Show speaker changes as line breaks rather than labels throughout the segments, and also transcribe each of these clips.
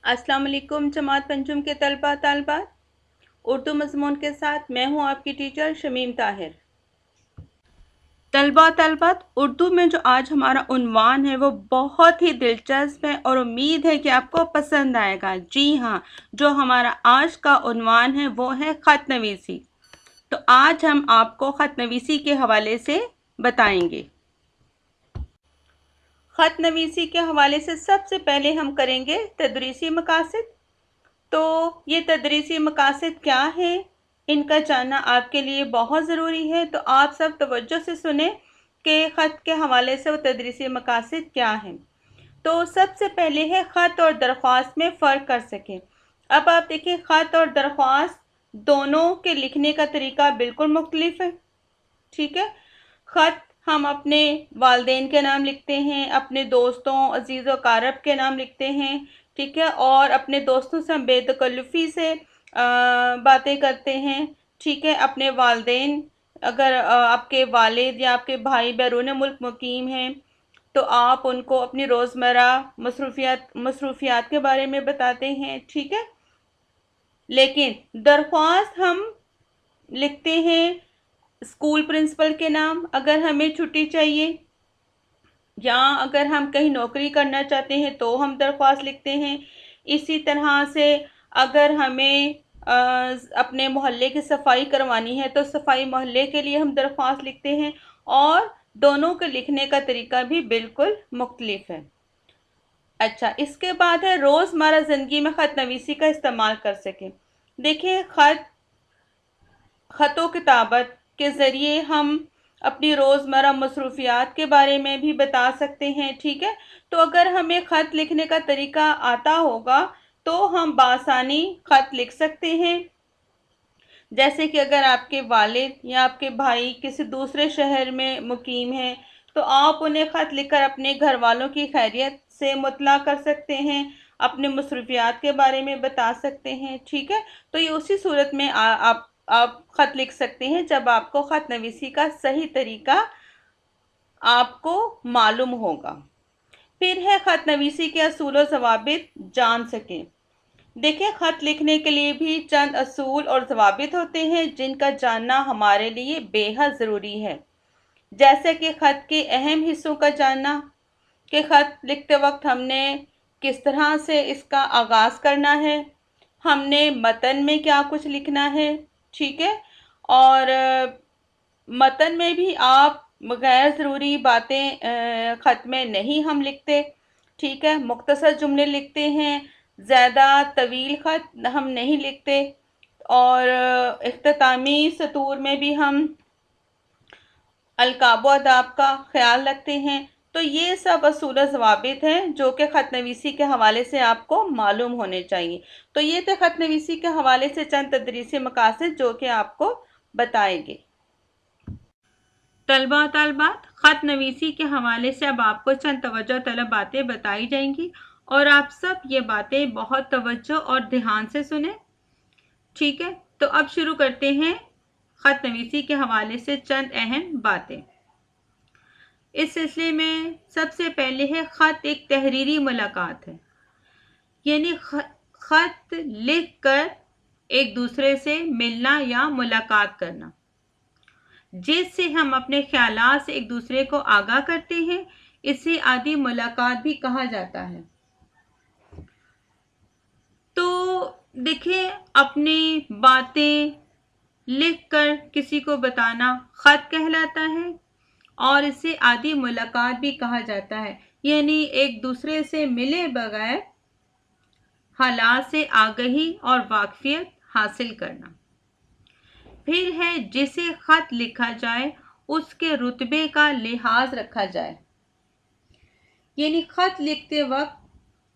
अस्सलाम वालेकुम जमात पंजुम के तलबा तालबात। उर्दू मज़मून के साथ मैं हूँ आपकी टीचर शमीम ताहिर। तलबा तालबात, उर्दू में जो आज हमारा उन्वान है वो बहुत ही दिलचस्प है और उम्मीद है कि आपको पसंद आएगा। जी हाँ, जो हमारा आज का उन्वान है वो है ख़त नवीसी। तो आज हम आपको ख़त नवीसी के हवाले से बताएंगे। ख़त नवीसी के हवाले से सबसे पहले हम करेंगे तदरीसी मकासद। तो ये तदरीसी मकासद क्या है, इनका जानना आपके लिए बहुत ज़रूरी है। तो आप सब तवज्जो से सुने कि ख़त के हवाले से वो तदरीसी मकासद क्या हैं। तो सबसे पहले है ख़त और दरख्वास्त में फ़र्क कर सकें। अब आप देखिए, ख़त और दरख्वास्त दोनों के लिखने का तरीका बिल्कुल मुख्तलिफ है। ठीक है, ख़त हम अपने वालिदैन के नाम लिखते हैं, अपने दोस्तों अजीज़ व कारब के नाम लिखते हैं। ठीक है, और अपने दोस्तों से हम बेतकल्लुफ़ी से बातें करते हैं। ठीक है, अपने वालिदैन, अगर आपके वालिद या आपके भाई बैरून मुल्क मुकीम हैं तो आप उनको अपनी रोज़मर्रा मसरूफियात के बारे में बताते हैं। ठीक है, लेकिन दरख्वास्त हम लिखते हैं स्कूल प्रिंसिपल के नाम, अगर हमें छुट्टी चाहिए या अगर हम कहीं नौकरी करना चाहते हैं तो हम दरख्वास्त लिखते हैं। इसी तरह से अगर हमें अपने मोहल्ले की सफाई करवानी है तो सफाई मोहल्ले के लिए हम दरख्वास्त लिखते हैं, और दोनों के लिखने का तरीका भी बिल्कुल मुख्तलिफ है। अच्छा, इसके बाद है रोज़मर्रा ज़िंदगी में ख़त नवीसी का इस्तेमाल कर सकें। देखिए, ख़तो किताबत के ज़रिए हम अपनी रोज़मर्रा मसरूफियात के बारे में भी बता सकते हैं। ठीक है, तो अगर हमें ख़त लिखने का तरीका आता होगा तो हम बासानी ख़त लिख सकते हैं। जैसे कि अगर आपके वालिद या आपके भाई किसी दूसरे शहर में मुकीम हैं तो आप उन्हें ख़त लिखकर अपने घर वालों की खैरियत से मुतला कर सकते हैं, अपने मसरूफियात के बारे में बता सकते हैं। ठीक है, तो ये उसी सूरत में आप ख़त लिख सकते हैं जब आपको ख़त नवीसी का सही तरीका आपको मालूम होगा। फिर है ख़त नवीसी के असूल व ज़वाबित जान सकें। देखिए, ख़त लिखने के लिए भी चंद असूल और ज़वाबित होते हैं जिनका जानना हमारे लिए बेहद ज़रूरी है। जैसे कि ख़त के अहम हिस्सों का जानना, कि ख़त लिखते वक्त हमने किस तरह से इसका आगाज़ करना है, हमने मतन में क्या कुछ लिखना है। ठीक है, और मतन में भी आप गैर ज़रूरी बातें ख़त में नहीं हम लिखते। ठीक है, मुख्तसर जुमले लिखते हैं, ज़्यादा तवील ख़त हम नहीं लिखते, और इख्तितामी सतूर में भी हम अलकाब व अदाब का ख्याल रखते हैं। तो ये सब असूल ज़वाबित हैं जो कि ख़त नवीसी के हवाले से आपको मालूम होने चाहिए। तो ये थे ख़त नवीसी के हवाले से चंद तदरीसी मकासद जो कि आपको बताएंगे। तलबा तालबात, ख़त नवीसी के हवाले से अब आपको चंद तवज्जो तलब बातें बताई जाएंगी और आप सब ये बातें बहुत तवज्जो और ध्यान से सुने। ठीक है, तो अब शुरू करते हैं ख़त नवीसी के हवाले से चंद अहम बातें। इस सिलसिले में सबसे पहले है ख़त एक तहरीरी मुलाकात है, यानी ख़त लिख कर एक दूसरे से मिलना या मुलाकात करना, जिससे हम अपने ख्यालात से एक दूसरे को आगाह करते हैं। इसे आदि मुलाकात भी कहा जाता है। तो देखिए, अपनी बातें लिख कर किसी को बताना ख़त कहलाता है और इसे आदि मुलाकात भी कहा जाता है, यानी एक दूसरे से मिले बगैर हालात से आगही और वाकफियत हासिल करना। फिर है जिसे ख़त लिखा जाए उसके रुतबे का लिहाज रखा जाए, यानी ख़त लिखते वक्त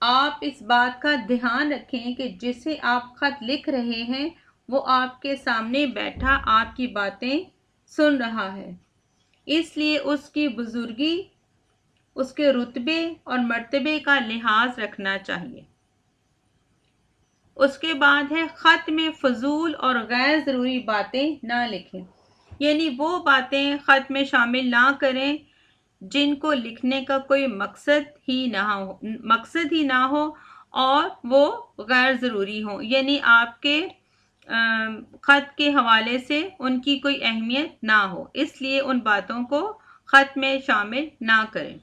आप इस बात का ध्यान रखें कि जिसे आप ख़त लिख रहे हैं वो आपके सामने बैठा आपकी बातें सुन रहा है, इसलिए उसकी बुजुर्गी, उसके रुतबे और मर्तबे का लिहाज रखना चाहिए। उसके बाद है ख़त में फजूल और गैर ज़रूरी बातें ना लिखें, यानी वो बातें ख़त में शामिल ना करें जिनको लिखने का कोई मकसद ही ना हो اور وہ غیر ضروری ہوں، یعنی آپ کے خط کے حوالے سے ان کی کوئی اہمیت نہ ہو، اس لیے ان باتوں کو خط میں شامل نہ کریں۔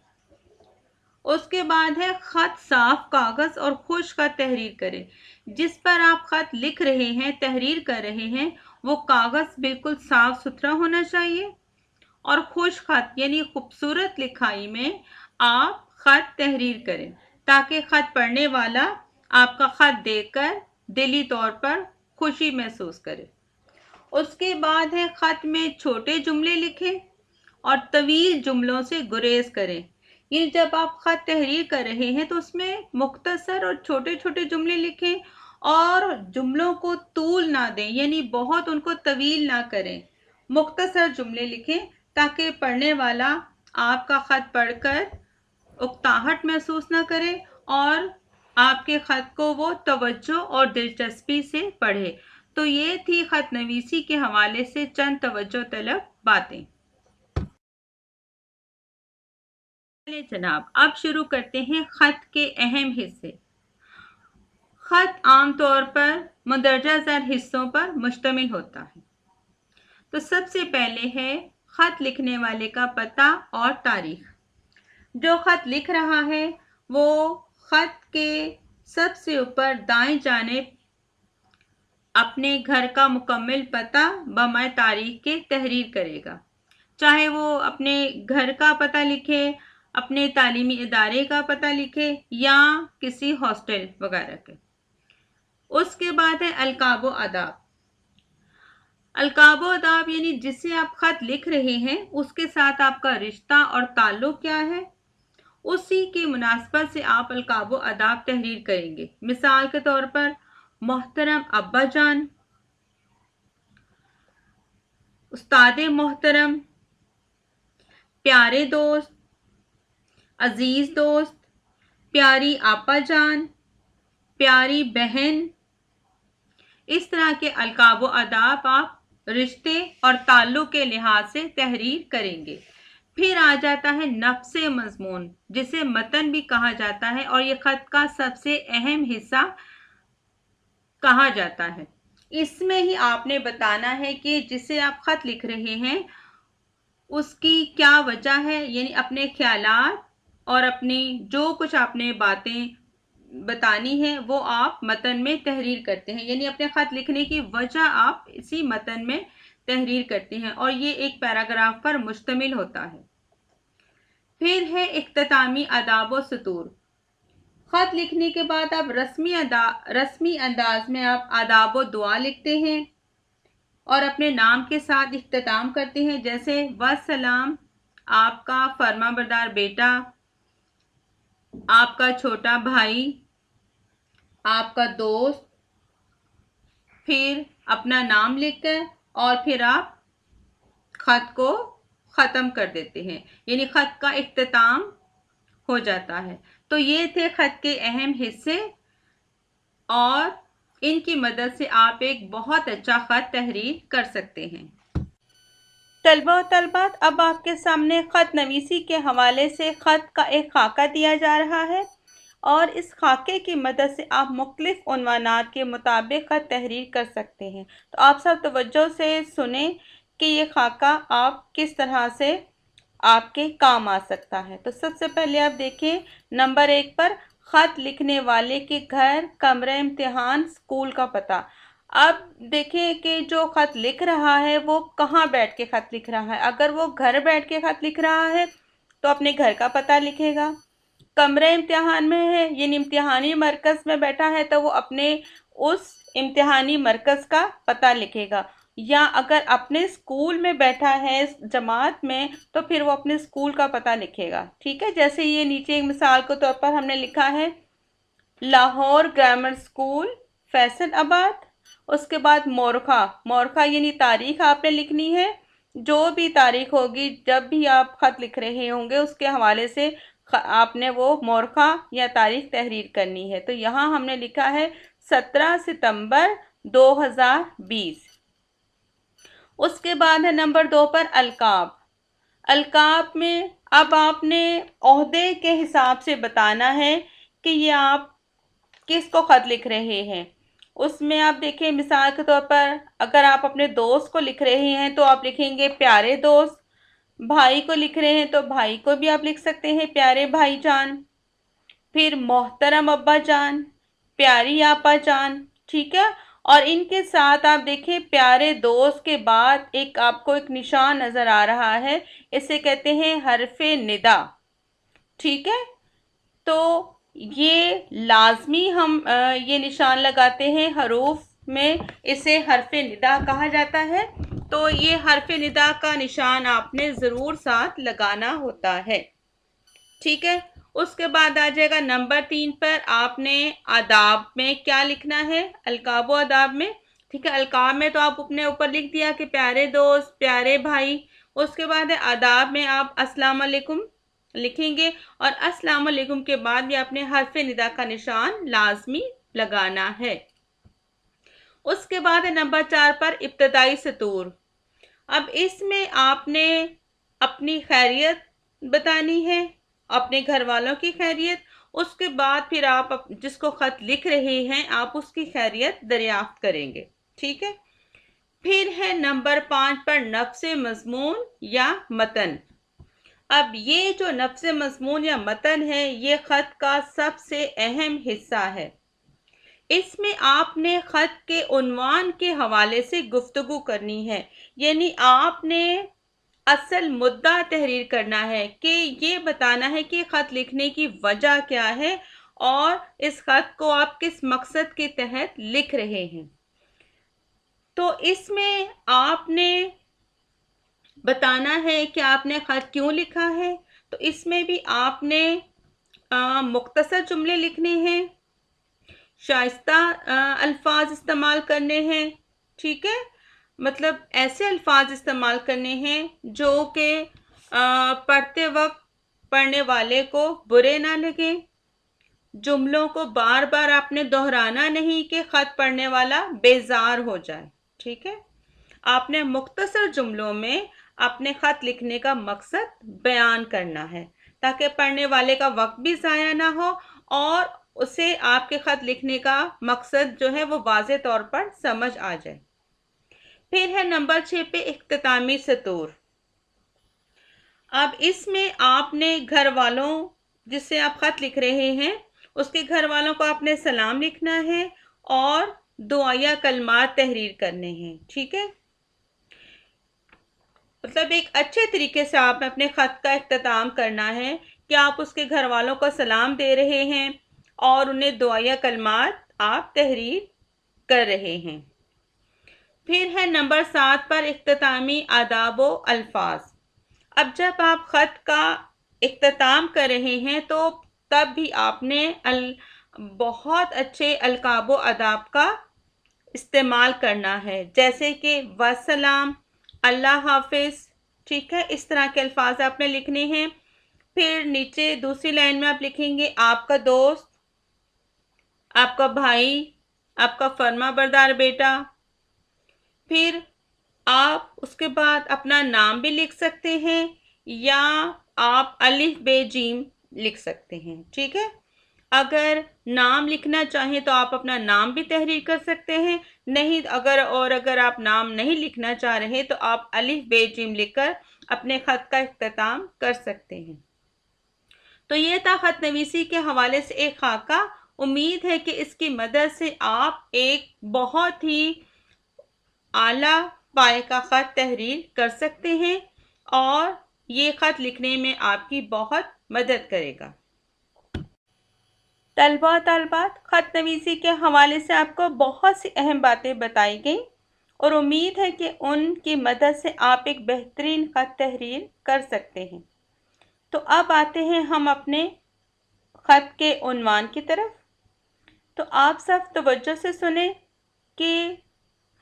اس کے بعد ہے خط صاف کاغذ اور خشک خط تحریر کریں۔ جس پر آپ خط لکھ رہے ہیں، تحریر کر رہے ہیں، وہ کاغذ بالکل صاف ستھرا ہونا چاہیے، اور خشک خط یعنی خوبصورت لکھائی میں آپ خط تحریر کریں تاکہ خط پڑھنے والا آپ کا خط دیکھ کر دلی طور پر خوشی محسوس کرے۔ اس کے بعد ہے خط میں چھوٹے جملے لکھیں اور طویل جملوں سے گریز کریں۔ یہ جب آپ خط تحریر کر رہے ہیں تو اس میں مختصر اور چھوٹے چھوٹے جملے لکھیں اور جملوں کو طول نہ دیں، یعنی بہت ان کو طویل نہ کریں، مختصر جملے لکھیں تاکہ پڑھنے والا آپ کا خط پڑھ کر اکتاہٹ محسوس نہ کرے اور آپ کے خط کو وہ توجہ اور دلچسپی سے پڑھے۔ تو یہ تھی خط نویسی کے حوالے سے چند توجہ طلب باتیں۔ چلے جناب، اب شروع کرتے ہیں خط کے اہم حصے۔ خط عام طور پر مندرجہ ذیل حصوں پر مشتمل ہوتا ہے۔ تو سب سے پہلے ہے خط لکھنے والے کا پتہ اور تاریخ۔ جو خط لکھ رہا ہے وہ خط کے سب سے اوپر دائیں جانب اپنے گھر کا مکمل پتہ بمائے تاریخ کے تحریر کرے گا، چاہے وہ اپنے گھر کا پتہ لکھے، اپنے تعلیمی ادارے کا پتہ لکھے یا کسی ہاسٹل وغیرہ کے۔ اس کے بعد ہے القاب و آداب۔ القاب و آداب یعنی جسے آپ خط لکھ رہے ہیں اس کے ساتھ آپ کا رشتہ اور تعلق کیا ہے، اسی کی مناسبت سے آپ القاب و آداب تحریر کریں گے۔ مثال کے طور پر محترم ابا جان، استاد محترم، پیارے دوست، عزیز دوست، پیاری آپا جان، پیاری بہن۔ اس طرح کے القاب و آداب آپ رشتے اور تعلق کے لحاظ سے تحریر کریں گے۔ پھر آ جاتا ہے نفس مضمون، جسے متن بھی کہا جاتا ہے اور یہ خط کا سب سے اہم حصہ کہا جاتا ہے۔ اس میں ہی آپ نے بتانا ہے کہ جسے آپ خط لکھ رہے ہیں اس کی کیا وجہ ہے، یعنی اپنے خیالات اور اپنی جو کچھ آپ نے باتیں بتانی ہے وہ آپ متن میں تحریر کرتے ہیں، یعنی اپنے خط لکھنے کی وجہ آپ اسی متن میں تحریر کرتے ہیں اور یہ ایک پیراگراف پر مشتمل ہوتا ہے۔ پھر ہے اختتامی آداب و سطور۔ خط لکھنے کے بعد آپ رسمی انداز میں آپ آداب و دعا لکھتے ہیں اور اپنے نام کے ساتھ اختتام کرتے ہیں، جیسے وسلام، آپ کا فرما بردار بیٹا، آپ کا چھوٹا بھائی، آپ کا دوست، پھر اپنا نام لکھ کر اور پھر آپ خط کو ختم کر دیتے ہیں، یعنی خط کا اختتام ہو جاتا ہے۔ تو یہ تھے خط کے اہم حصے اور ان کی مدد سے آپ ایک بہت اچھا خط تحریر کر سکتے ہیں۔ طلبہ و طالبات، اب آپ کے سامنے خط نویسی کے حوالے سے خط کا ایک خاکہ دیا جا رہا ہے اور اس خاکے کی مدد سے آپ مختلف عنوانات کے مطابق خط تحریر کر سکتے ہیں۔ تو آپ سب توجہ سے سنیں کہ یہ خاکہ آپ کس طرح سے آپ کے کام آ سکتا ہے۔ تو سب سے پہلے آپ دیکھیں نمبر 1 پر خط لکھنے والے کے گھر، کمرہ امتحان، اسکول کا پتہ۔ اب دیکھیں کہ جو خط لکھ رہا ہے وہ کہاں بیٹھ کے خط لکھ رہا ہے۔ اگر وہ گھر بیٹھ کے خط لکھ رہا ہے تو اپنے گھر کا پتہ لکھے گا۔ کمرہ امتحان میں ہے یعنی امتحانی مرکز میں بیٹھا ہے تو وہ اپنے اس امتحانی مرکز کا پتہ لکھے گا، یا اگر اپنے اسکول میں بیٹھا ہے جماعت میں تو پھر وہ اپنے اسکول کا پتہ لکھے گا۔ ٹھیک ہے، جیسے یہ نیچے ایک مثال کے طور پر ہم نے لکھا ہے لاہور گرامر اسکول فیصل آباد، اس کے بعد مورخہ یعنی تاریخ آپ نے لکھنی ہے، جو بھی تاریخ ہوگی جب بھی آپ خط لکھ رہے ہوں گے اس کے حوالے سے آپ نے وہ مورخہ یا تاریخ تحریر کرنی ہے۔ تو یہاں ہم نے لکھا ہے 17 ستمبر 2020۔ اس کے بعد ہے نمبر 2 پر القاب۔ القاب میں اب آپ نے عہدے کے حساب سے بتانا ہے کہ یہ آپ किस को ख़त लिख रहे हैं। उसमें आप देखें, मिसाल के तौर पर अगर आप अपने दोस्त को लिख रहे हैं तो आप लिखेंगे प्यारे दोस्त। भाई को लिख रहे हैं तो भाई को भी आप लिख सकते हैं प्यारे भाई जान। फिर मोहतरम अब्बा जान, प्यारी आपा जान, ठीक है। और इनके साथ आप देखिए प्यारे दोस्त के बाद एक आपको एक निशान नज़र आ रहा है, इसे कहते हैं हरफे निदा, ठीक है। तो ये लाजमी हम ये निशान लगाते हैं हरूफ में, इसे हरफे निदा कहा जाता है। तो ये हरफे निदा का निशान आपने ज़रूर साथ लगाना होता है, ठीक है। उसके बाद आ जाएगा नंबर 3 पर, आपने आदाब में क्या लिखना है, अलकाब व आदाब में, ठीक है। अलकाब में तो आप अपने ऊपर लिख दिया कि प्यारे दोस्त, प्यारे भाई। उसके बाद है आदाब में आप अस्सलाम वालेकुम लिखेंगे, और अस्सलाम वालेकुम के बाद भी आपने हरफ निदा का निशान लाजमी लगाना है। उसके बाद है नंबर 4 पर इब्तदाई सतूर। अब इसमें आपने अपनी खैरियत बतानी है, अपने घर वालों की खैरियत। उसके बाद फिर आप जिसको ख़त लिख रहे हैं आप उसकी खैरियत दरियाफ्त करेंगे, ठीक है। फिर है नंबर 5 पर नफ्स मज़मून या मतन। अब ये जो नफ्स मज़मून या मतन है ये ख़त का सबसे अहम हिस्सा है। इसमें आपने ख़त के उन्वान के हवाले से गुफ्तगू करनी है, यानी आपने असल मुद्दा तहरीर करना है कि ये बताना है कि ख़त लिखने की वजह क्या है और इस ख़त को आप किस मकसद के तहत लिख रहे हैं। तो इसमें आपने बताना है कि आपने ख़त क्यों लिखा है। तो इसमें भी आपने मुख्तसर जुमले लिखने हैं, शाइस्ता अल्फाज इस्तेमाल करने हैं, ठीक है। मतलब ऐसे अल्फाज इस्तेमाल करने हैं जो कि पढ़ते वक्त पढ़ने वाले को बुरे ना लगे। जुमलों को बार बार आपने दोहराना नहीं कि ख़त पढ़ने वाला बेजार हो जाए, ठीक है। आपने मुख्तसर जुमलों में अपने ख़त लिखने का मकसद बयान करना है ताकि पढ़ने वाले का वक्त भी ज़ाया ना हो और उसे आपके ख़त लिखने का मकसद जो है वो वाज़े तौर पर समझ आ जाए। फिर है नंबर 6 पे इख्तितामी सतूर। अब इसमें आपने घर वालों जिससे आप ख़त लिख रहे हैं उसके घर वालों को आपने सलाम लिखना है और दुआया कलमात तहरीर करने हैं, ठीक है। मतलब एक अच्छे तरीके से आप अपने ख़त का इख्तिताम करना है कि आप उसके घर वालों को सलाम दे रहे हैं और उन्हें दुआया कलमात आप तहरीर कर रहे हैं। फिर है नंबर 7 पर इख्तितामी आदाब व अल्फाज। अब जब आप ख़त का इख्तिताम कर रहे हैं तो तब भी आपने बहुत अच्छे अलकाब व आदाब का इस्तेमाल करना है, जैसे कि वसलाम, अल्लाह हाफिज़, ठीक है। इस तरह के अल्फाज आपने लिखने हैं। फिर नीचे दूसरी लाइन में आप लिखेंगे आपका दोस्त, आपका भाई, आपका फर्मा बरदार बेटा। फिर आप उसके बाद अपना नाम भी लिख सकते हैं या आप अलिफ बे जीम लिख सकते हैं, ठीक है। अगर नाम लिखना चाहें तो आप अपना नाम भी तहरीर कर सकते हैं, नहीं अगर आप नाम नहीं लिखना चाह रहे तो आप अलिफ बे जीम लिखकर अपने ख़त का इख्तिताम कर सकते हैं। तो ये था ख़त नवीसी के हवाले से एक खाका। उम्मीद है कि इसकी मदद से आप एक बहुत ही आला पाए का ख़त तहरीर कर सकते हैं और ये ख़त लिखने में आपकी बहुत मदद करेगा। तलबा तलबात, ख़त नवीसी के हवाले से आपको बहुत सी अहम बातें बताई गई और उम्मीद है कि उनकी मदद से आप एक बेहतरीन ख़त तहरीर कर सकते हैं। तो अब आते हैं हम अपने ख़त के उन्वान की तरफ। तो आप सब तवज्जो से सुने कि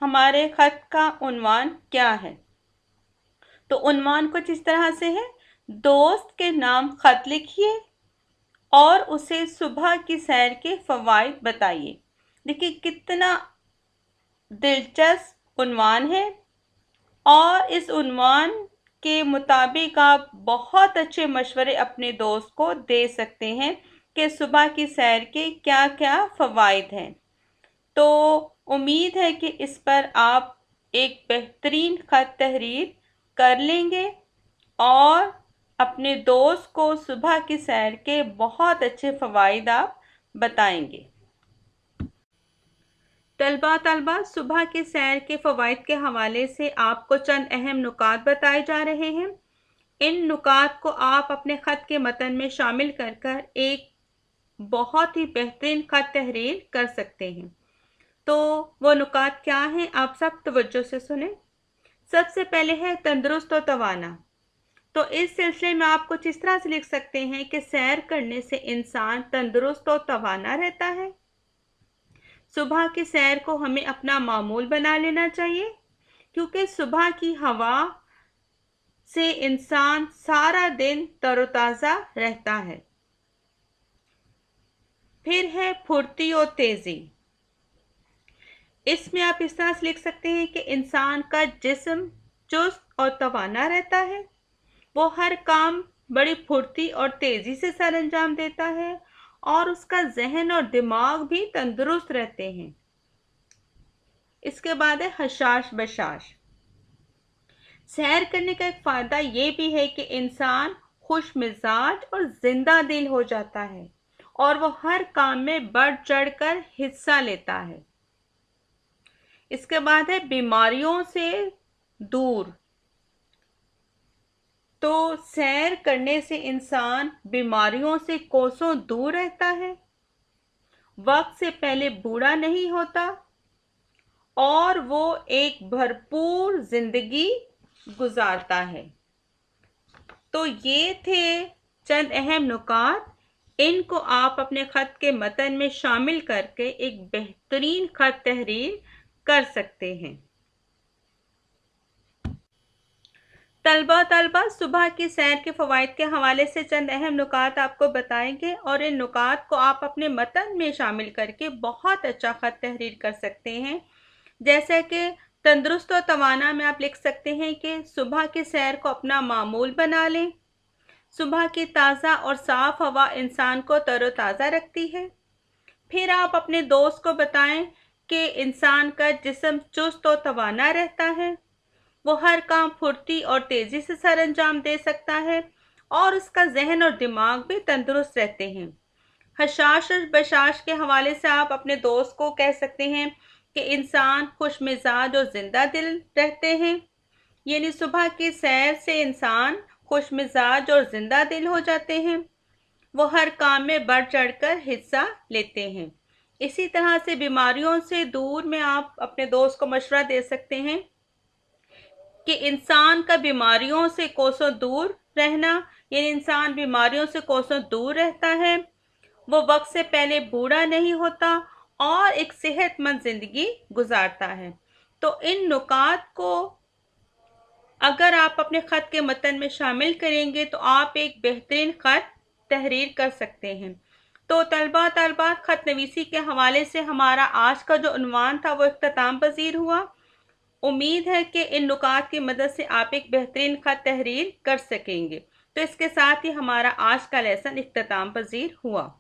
हमारे ख़त का उन्वान क्या है। तो उन्वान कुछ इस तरह से है, दोस्त के नाम ख़त लिखिए और उसे सुबह की सैर के फ़वाइद बताइए। देखिए कितना दिलचस्प उन्वान है और इस उन्वान के मुताबिक आप बहुत अच्छे मशवरे अपने दोस्त को दे सकते हैं कि सुबह की सैर के क्या क्या फ़वाइद हैं। तो उम्मीद है कि इस पर आप एक बेहतरीन ख़त तहरीर कर लेंगे और अपने दोस्त को सुबह की सैर के बहुत अच्छे फ़वाइद आप बताएंगे। तलबा सुबह की सैर के फ़वाइद के हवाले से आपको चंद अहम नुकात बताए जा रहे हैं। इन नुकात को आप अपने ख़त के मतन में शामिल कर कर एक बहुत ही बेहतरीन ख़त तहरीर कर सकते हैं। तो वो नुकात क्या हैं, आप सब तवज्जो से सुने। सबसे पहले है तंदुरुस्त और तवाना। तो इस सिलसिले में आप कुछ इस तरह से लिख सकते हैं कि सैर करने से इंसान तंदुरुस्त और तवाना रहता है। सुबह की सैर को हमें अपना मामूल बना लेना चाहिए, क्योंकि सुबह की हवा से इंसान सारा दिन तरोताज़ा रहता है। फिर है फुर्ती और तेज़ी। इसमें आप इस तरह से लिख सकते हैं कि इंसान का जिस्म चुस्त और तवाना रहता है, वो हर काम बड़ी फुर्ती और तेज़ी से सर अंजाम देता है और उसका जहन और दिमाग भी तंदुरुस्त रहते हैं। इसके बाद है हशाश बशाश। सैर करने का एक फ़ायदा ये भी है कि इंसान खुश मिजाज और जिंदा दिल हो जाता है और वो हर काम में बढ़ चढ़ कर हिस्सा लेता है। इसके बाद है बीमारियों से दूर। तो सैर करने से इंसान बीमारियों से कोसों दूर रहता है, वक्त से पहले बूढ़ा नहीं होता और वो एक भरपूर जिंदगी गुजारता है। तो ये थे चंद अहम नुकात। इनको आप अपने ख़त के मतन में शामिल करके एक बेहतरीन ख़त तहरीर कर सकते हैं। तलबा सुबह की सैर के फ़वाइद के हवाले से चंद अहम नुकात आपको बताएंगे और इन नुकात को आप अपने मतन में शामिल करके बहुत अच्छा ख़त तहरीर कर सकते हैं। जैसे कि तंदुरुस्त और तवाना में आप लिख सकते हैं कि सुबह की सैर को अपना मामूल बना लें। सुबह की ताज़ा और साफ़ हवा इंसान को तरोताज़ा रखती है। फिर आप अपने दोस्त को बताएं कि इंसान का जिस्म चुस्त और तवाना रहता है, वो हर काम फुर्ती और तेज़ी से सर अंजाम दे सकता है और उसका जहन और दिमाग भी तंदुरुस्त रहते हैं। हशाश और बशाश के हवाले से आप अपने दोस्त को कह सकते हैं कि इंसान खुश मिजाज और जिंदा दिल रहते हैं, यानी सुबह की सैर से इंसान खुश मिजाज और जिंदा दिल हो जाते हैं, वो हर काम में बढ़ चढ़कर हिस्सा लेते हैं। इसी तरह से बीमारियों से दूर में आप अपने दोस्त को मशवरा दे सकते हैं कि इंसान का बीमारियों से कोसों दूर रहना, यानी इंसान बीमारियों से कोसों दूर रहता है, वो वक्त से पहले बूढ़ा नहीं होता और एक सेहतमंद जिंदगी गुजारता है। तो इन नुकात को अगर आप अपने ख़त के मतन में शामिल करेंगे तो आप एक बेहतरीन ख़त तहरीर कर सकते हैं। तो तलबा ख़त नवीसी के हवाले से हमारा आज का जो उन्वान था वो इख्तिताम पजीर हुआ। उम्मीद है कि इन नुकात की मदद से आप एक बेहतरीन ख़त तहरीर कर सकेंगे। तो इसके साथ ही हमारा आज का लेसन इख्तिताम पजीर हुआ।